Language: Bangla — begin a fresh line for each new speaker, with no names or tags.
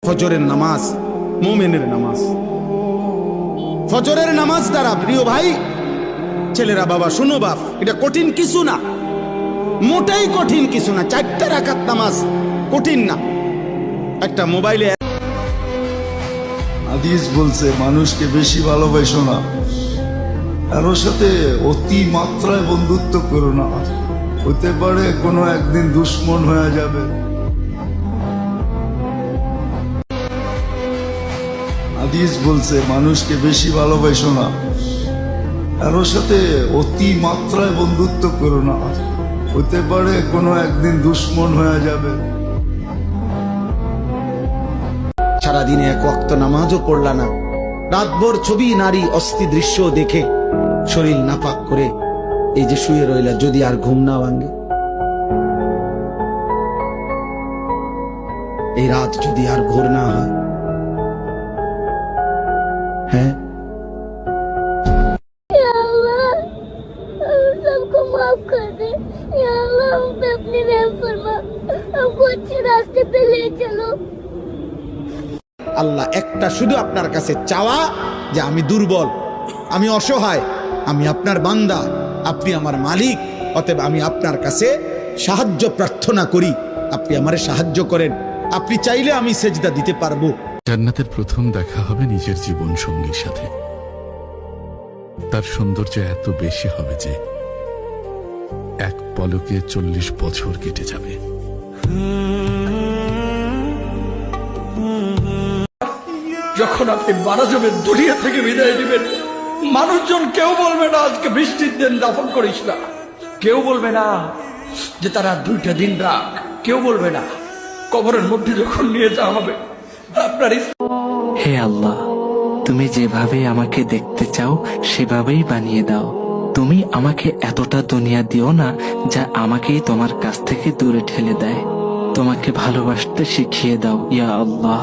ফজরের নামাজ মুমিনের নামাজ। ফজরের নামাজ দ্বারা প্রিয় ভাই ছেলেরা, বাবা শুনো বাপ, এটা কঠিন কিছু না, মোটেই কঠিন কিছু না। 4 রাকাত নামাজ কঠিন না। একটা মোবাইলে
হাদিস বলছে মানুষকে বেশি ভালোবাসো না, কারোর সাথে অতি মাত্রায় বন্ধুত্ব করো না, হতে পারে কোনো একদিন দুশ্মন হয়ে যাবে। হাদিস বলছে মানুষকে বেশি ভালোবাসো না, কারোর সাথে অতি মাত্রায় বন্ধুত্ব করো না, হতে পারে কোনো একদিন দুশ্মন হয়ে যাবে।
সারাদিনে এক ওয়াক্ত নামাজও পড়লা না, রাতভর ছবি নারী অস্থি দৃশ্য দেখে শরীর নাপাক করে এই যে শুয়ে রইলা, যদি আর ঘুম না ভাঙে, এই রাত যদি আর ভোর না হয়, হ্যাঁ
सबको माफ कर दे या अल्लाह, हम पे अपनी रहम फरमा, हमको अच्छे रास्ते पे ले चलो।
আল্লাহ একটা শুধু আপনার কাছে চাওয়া যে আমি দুর্বল, আমি অসহায়, আমি আপনার বান্দা, আপনি আমার মালিক, অতএব আমি আপনার কাছে সাহায্য প্রার্থনা করি, আপনি আমারে সাহায্য করেন। আপনি চাইলে আমি সেজদা দিতে পারবো।
জান্নাতের প্রথম দেখা হবে নিজের জীবন সঙ্গীর সাথে। তার সৌন্দর্য এত বেশি হবে যে এক পলকে 40 বছর কেটে যাবে।
যখন আপনি মারা যাবেন, দুনিয়া থেকে বিদায় দিবেন, মানুষজন কেউ বলবে না আজকে বৃষ্টির দিন দাফন করিস না, কেউ বলবে না যে তারা 2টা দিন রাখ, কেউ বলবে না। কবরের মধ্যে যখন নিয়ে যাওয়া হবে আপনার
হে আল্লাহ, তুমি যেভাবে আমাকে দেখতে চাও সেভাবেই বানিয়ে দাও। তুমি আমাকে এতটা দুনিয়া দিও না যা আমাকেই তোমার কাছ থেকে দূরে ঠেলে দেয়। তোমাকে ভালোবাসতে শিখিয়ে দাও ইয়া আল্লাহ।